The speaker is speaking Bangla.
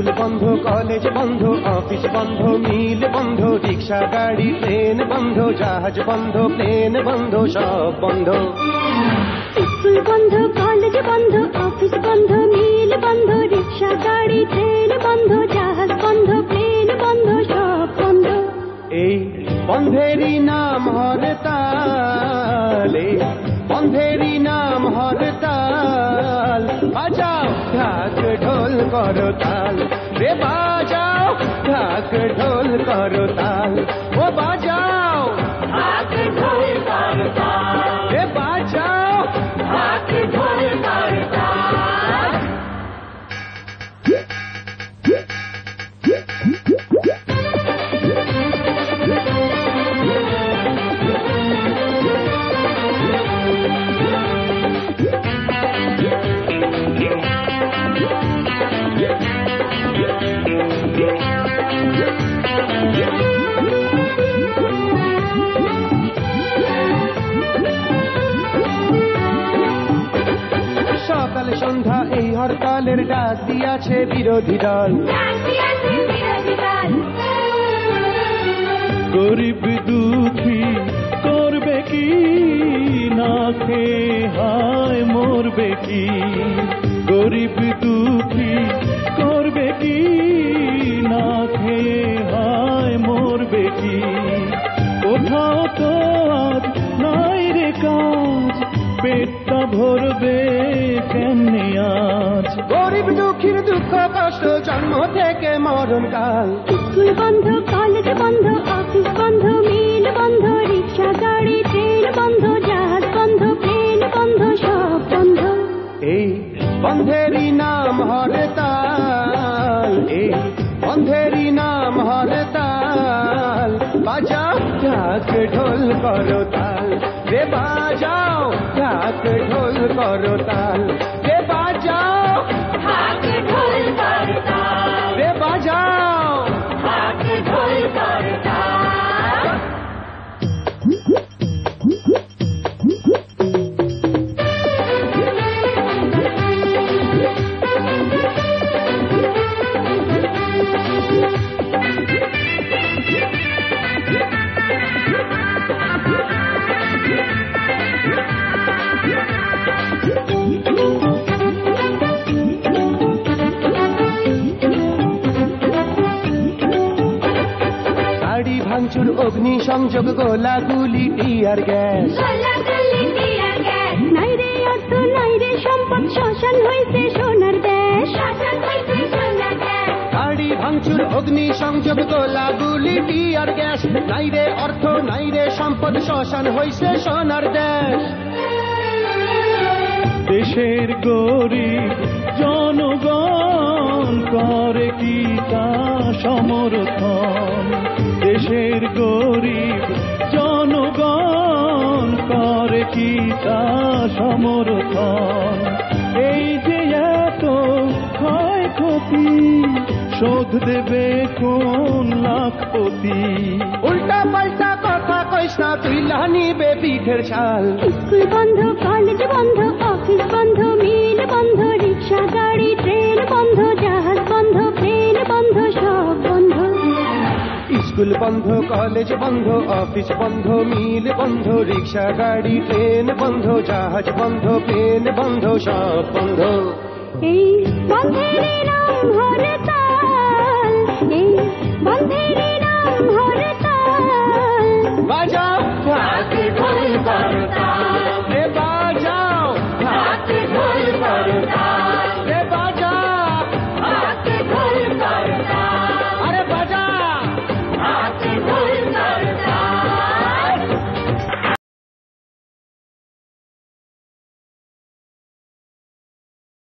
স্কুল বন্ধ, কলেজ বন্ধ, অফিস বন্ধ, মিল বন্ধ, রিক্সা গাড়ি ট্রেন বন্ধ, জাহাজ বন্ধ, প্লেন বন্ধ, সব বন্ধ। স্কুল বন্ধ, কলেজ বন্ধ, অফিস বন্ধ, মিল বন্ধ, রিক্সা গাড়ি ট্রেন বন্ধ, জাহাজ বন্ধ, প্লেন বন্ধ, সব বন্ধ। এই বন্ধেরই নাম হরতাল, এই বন্ধেরই নাম হরতাল। বাজাও ঢাক ঢোল করো তাল, রে বাজাও ঢাক ঢোল করো তাল, ও বাজাও ঢাক ঢোল করো তাল, রে বাজাও ঢাক ঢোল করো তাল। সকাল সন্ধ্যা এই হরতালের ডাক দিয়াছে বিরোধী দল। গরিব দুঃখী করবে কি, না খেয়ে হায় মরবে কি। গরিব দুঃখী করবে কি, না খেয়ে হায় মরবে কি। কোথাও তো আর নাই রে কাজ, পেটটা ভরবে কেমনে আজ। গরিব দুঃখীর দুঃখ কষ্ট জন্ম থেকে মরণ কাল। স্কুল বন্ধ, কলেজ বন্ধ, অফিস বন্ধ, মিল বন্ধ, রিক্সা গাড়ি ট্রেন বন্ধ, জাহাজ বন্ধ, প্লেন বন্ধ, সব বন্ধ। এই বন্ধেরই নাম হরতাল, এই বন্ধেরই নাম হরতাল। বাজাও ঢাক ঢোল করো তাল, রে বাজাও ঢাক ঢোল করো তাল, রে বাজাও ঢাক ঢোল করো তাল, রে বাজাও ঢাক ঢোল করো তাল। গাড়ি ভাঙচুর, অগ্নি সংযোগ, গোলাগুলি, টিয়ার গ্যাস। নাই রে অর্থ, নাই রে সম্পদ, শ্মশান হইছে সোনার দেশ। গাড়ি ভাঙচুর, অগ্নি সংযোগ, গোলাগুলি, টিয়ার গ্যাস। নাই রে অর্থ, নাই রে সম্পদ, শ্মশান হইছে সোনার দেশ। দেশের গরিব জনগণ করে কি তা সমর্থন। দেশের গরিব জনগণ করে কি তা সমর্থন। এই যে এত ক্ষয়ক্ষতি, শোধ দেবে কোন লাখপতি। উল্টা পাল্টা কথা কইস না, তুই লানিবে পিঠের ছাল। স্কুল বন্ধ, কলেজ বন্ধ, অফিস বন্ধ, মিল বন্ধ, রিক্সা গাড়ি ট্রেন বন্ধ, জাহাজ বন্ধ, প্লেন বন্ধ, সব বন্ধ। স্কুল বন্ধ, কলেজ বন্ধ, অফিস বন্ধ, মিল বন্ধ, রিক্সা গাড়ি ট্রেন বন্ধ, জাহাজ বন্ধ, প্লেন বন্ধ, সব বন্ধ। এই বন্ধের নাম হরতাল।